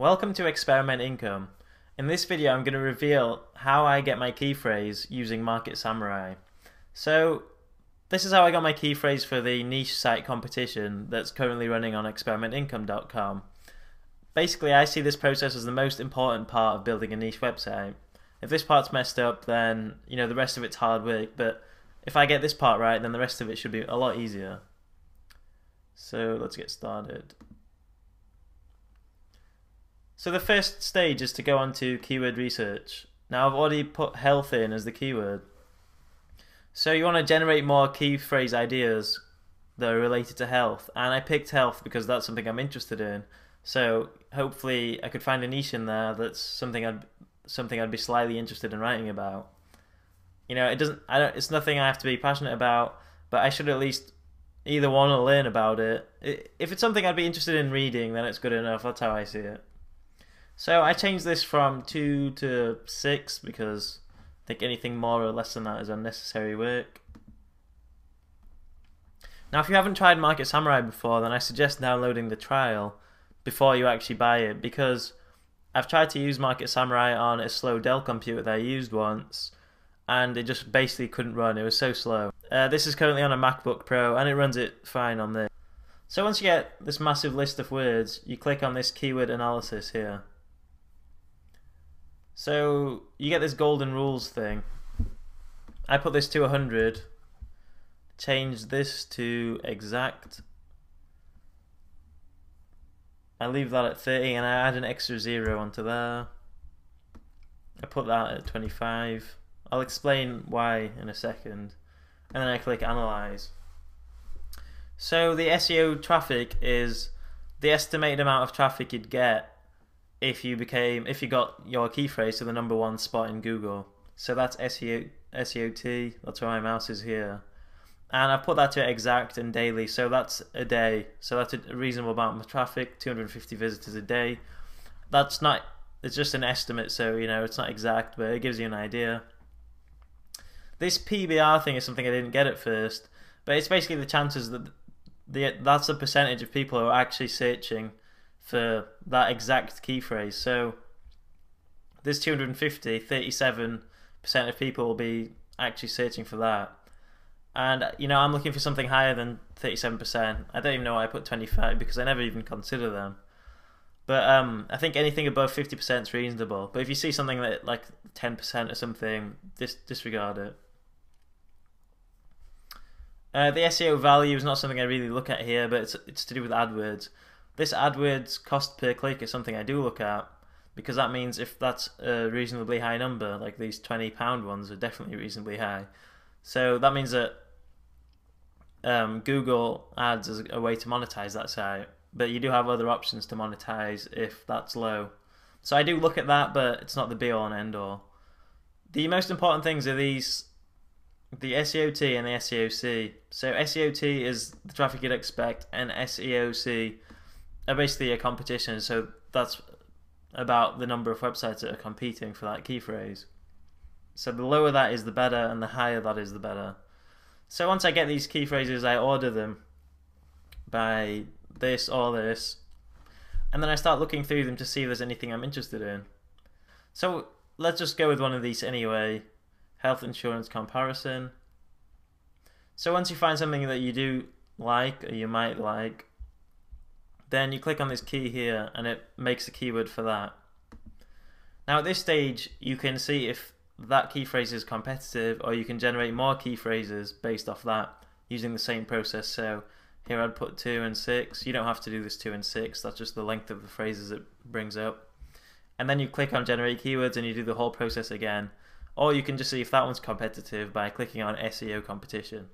Welcome to Experiment Income. In this video I'm going to reveal how I get my key phrase using Market Samurai. So this is how I got my key phrase for the niche site competition that's currently running on experimentincome.com. Basically I see this process as the most important part of building a niche website. If this part's messed up, then the rest of it's hard work, but if I get this part right, then the rest of it should be a lot easier. So let's get started. So the first stage is to go on to keyword research. Now I've already put health in as the keyword. So you want to generate more key phrase ideas that are related to health, and I picked health because that's something I'm interested in. So hopefully I could find a niche in there that's something I'd be slightly interested in writing about. It's nothing I have to be passionate about, but I should at least either want to learn about it. If it's something I'd be interested in reading, then it's good enough. That's how I see it. So I changed this from 2 to 6 because I think anything more or less than that is unnecessary work. Now if you haven't tried Market Samurai before, then I suggest downloading the trial before you actually buy it, because I've tried to use Market Samurai on a slow Dell computer that I used once, and it just basically couldn't run. It was so slow. This is currently on a MacBook Pro and it runs it fine on this. So once you get this massive list of words, you click on this keyword analysis here. So you get this golden rules thing. I put this to 100, change this to exact. I leave that at 30 and I add an extra 0 onto there. I put that at 25. I'll explain why in a second. And then I click analyze. So the SEO traffic is the estimated amount of traffic you'd get if you got your key phrase to the #1 spot in Google. So that's SEOT, that's where my mouse is here. And I've put that to exact and daily, so that's a day. So that's a reasonable amount of traffic, 250 visitors a day. It's just an estimate, so it's not exact, but it gives you an idea. This PBR thing is something I didn't get at first, but it's basically the chances that that's the percentage of people who are actually searching for that exact key phrase. So there's 250, 37% of people will be actually searching for that. And I'm looking for something higher than 37%. I don't even know why I put 25 because I never even consider them. But I think anything above 50% is reasonable. But if you see something that like 10% or something, disregard it. The SEO value is not something I really look at here, but it's to do with AdWords. This AdWords cost per click is something I do look at, because that means if that's a reasonably high number, like these £20 ones are definitely reasonably high. So that means that Google Ads is a way to monetize that site, but you do have other options to monetize if that's low. So I do look at that, but it's not the be all and end all. The most important things are the SEOT and the SEOC. So SEOT is the traffic you'd expect, and SEOC are basically a competition, so that's about the number of websites that are competing for that key phrase. So the lower that is, the better, and the higher that is, the better. So once I get these key phrases, I order them by this or this, and then I start looking through them to see if there's anything I'm interested in. So let's just go with one of these anyway. Health insurance comparison. So once you find something that you do like, or you might like, then you click on this key here and it makes a keyword for that. Now at this stage you can see if that key phrase is competitive, or you can generate more key phrases based off that using the same process. So here I'd put 2 and 6. You don't have to do this 2 and 6, that's just the length of the phrases it brings up. And then you click on generate keywords and you do the whole process again. Or you can just see if that one's competitive by clicking on SEO competition.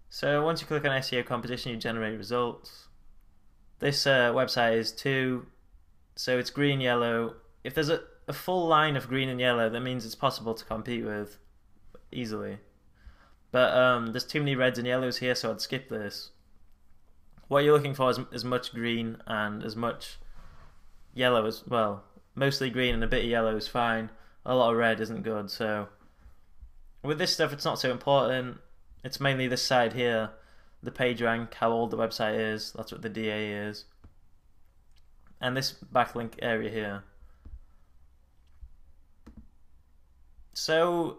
So once you click on SEO competition, you generate results. This website is 2, so it's green, yellow. If there's a full line of green and yellow, that means it's possible to compete with easily. But there's too many reds and yellows here, so I'd skip this. What you're looking for is as much green and as much yellow as well. Mostly green and a bit of yellow is fine. A lot of red isn't good. So with this stuff, it's not so important. It's mainly this side here, the page rank, how old the website is. That's what the DA is. and this backlink area here. So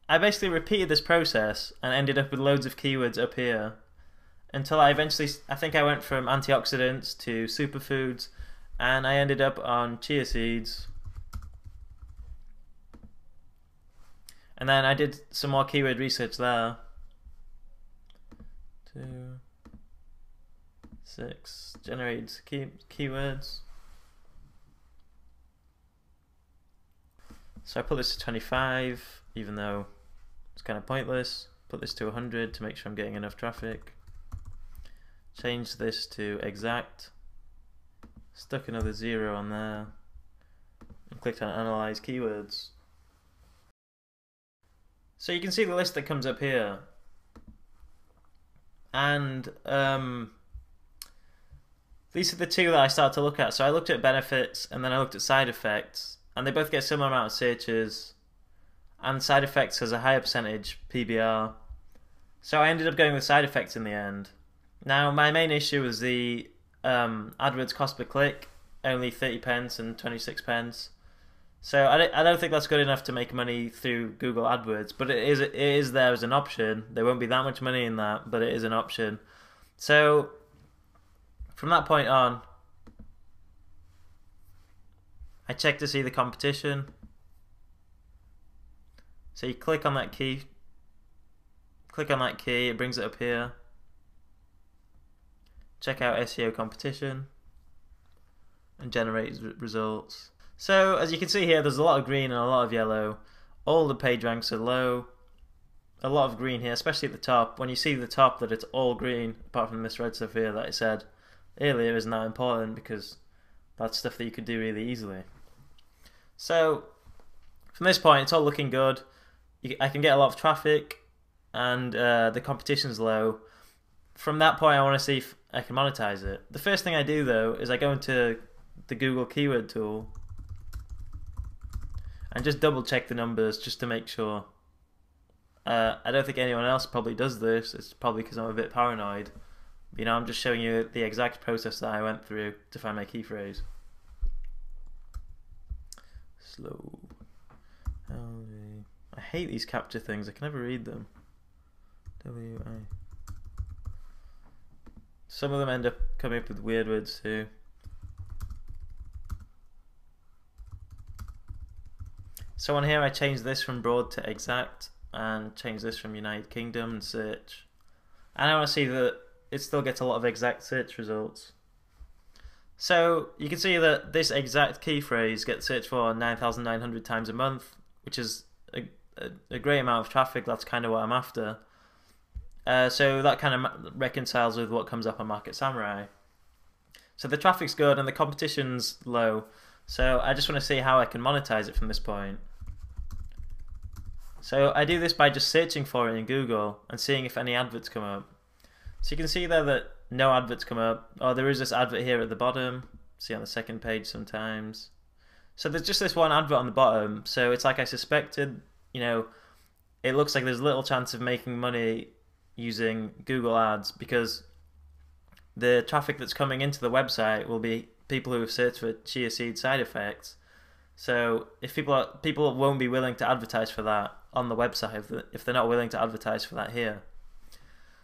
I basically repeated this process and ended up with loads of keywords up here until I eventually, I think I went from antioxidants to superfoods, and I ended up on chia seeds. And then I did some more keyword research there. 2, 6, generates keywords. So I put this to 25, even though it's kind of pointless. Put this to 100 to make sure I'm getting enough traffic. Change this to exact. Stuck another 0 on there. And clicked on analyze keywords. So you can see the list that comes up here. And these are the two that I started to look at. So I looked at benefits and then I looked at side effects. And they both get a similar amount of searches. And side effects has a higher percentage PBR. So I ended up going with side effects in the end. Now my main issue was the AdWords cost per click, only 30 pence and 26 pence. So I don't think that's good enough to make money through Google AdWords, but it is there as an option. There won't be that much money in that, but it is an option. So from that point on, I check to see the competition. So you click on that key, it brings it up here. Check out SEO competition and generate results. So as you can see here, there's a lot of green and a lot of yellow. All the page ranks are low. A lot of green here, especially at the top. When you see the top that it's all green, apart from this red stuff here that I said earlier isn't that important, because that's stuff that you could do really easily. So from this point, it's all looking good. I can get a lot of traffic, and the competition's low. From that point, I want to see if I can monetize it. The first thing I do though is I go into the Google keyword tool and just double check the numbers just to make sure. I don't think anyone else probably does this. It's probably because I'm a bit paranoid. You know, I'm just showing you the exact process that I went through to find my key phrase. Slow. I hate these capture things. I can never read them. W-I. Some of them end up coming up with weird words too. So on here I change this from broad to exact, and change this from United Kingdom and search. And I want to see that it still gets a lot of exact search results. So you can see that this exact key phrase gets searched for 9,900 times a month, which is a great amount of traffic. That's kind of what I'm after. So that kind of reconciles with what comes up on Market Samurai. So the traffic's good and the competition's low. So I just want to see how I can monetize it from this point. So I do this by just searching for it in Google and seeing if any adverts come up. So you can see there that no adverts come up. Oh, there is this advert here at the bottom. See on the second page sometimes. So there's just this one advert on the bottom. So it's like I suspected, you know, it looks like there's little chance of making money using Google Ads, because the traffic that's coming into the website will be people who have searched for chia seed side effects. So if people won't be willing to advertise for that on the website if they're not willing to advertise for that here.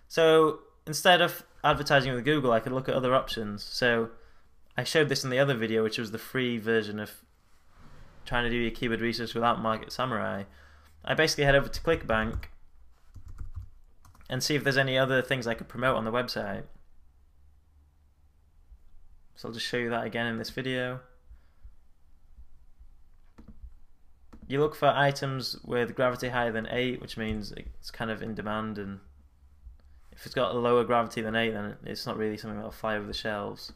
So instead of advertising with Google, I could look at other options. So I showed this in the other video, which was the free version of trying to do your keyword research without Market Samurai. I basically head over to ClickBank and see if there's any other things I could promote on the website. So I'll just show you that again in this video. You look for items with gravity higher than 8, which means it's kind of in demand, and if it's got a lower gravity than 8, then it's not really something that'll fly over the shelves.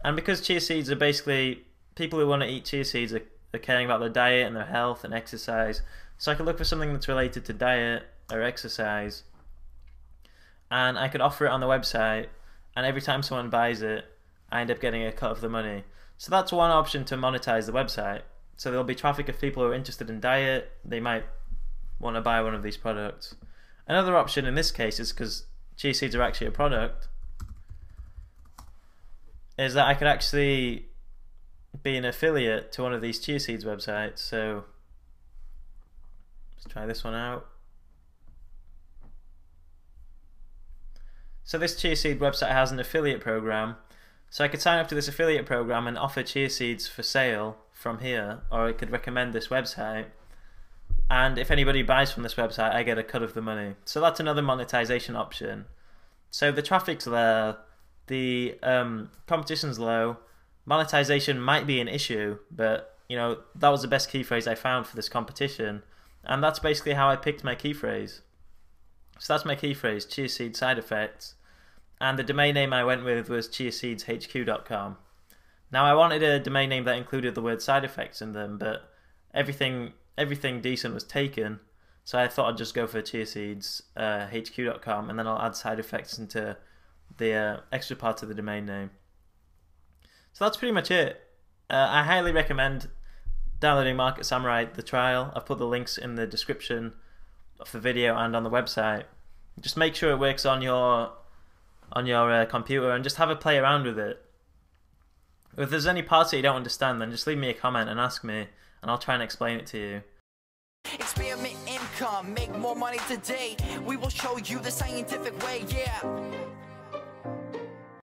And because chia seeds are basically, people who want to eat chia seeds are caring about their diet and their health and exercise, so I could look for something that's related to diet or exercise, and I could offer it on the website, and every time someone buys it, I end up getting a cut of the money. So that's one option to monetize the website. So there'll be traffic of people who are interested in diet. They might want to buy one of these products. Another option in this case is, because chia seeds are actually a product, is that I could actually be an affiliate to one of these chia seeds websites. So let's try this one out. So this chia seed website has an affiliate program. So I could sign up to this affiliate program and offer chia seeds for sale from here, or I could recommend this website. And if anybody buys from this website, I get a cut of the money. So that's another monetization option. So the traffic's there, the competition's low, monetization might be an issue, but you know, that was the best key phrase I found for this competition, and that's basically how I picked my key phrase. So that's my key phrase, chia seed side effects, and the domain name I went with was chiaseedshq.com. Now I wanted a domain name that included the word side effects in them, but everything decent was taken, so I thought I'd just go for chiaseedshq.com, and then I'll add side effects into the extra part of the domain name. So that's pretty much it. I highly recommend downloading Market Samurai, the trial. I've put the links in the description of the video and on the website. Just make sure it works on your computer and just have a play around with it. If there's any parts that you don't understand, then just leave me a comment and ask me, and I'll try and explain it to you. Experiment income, make more money today. We will show you the scientific way, yeah.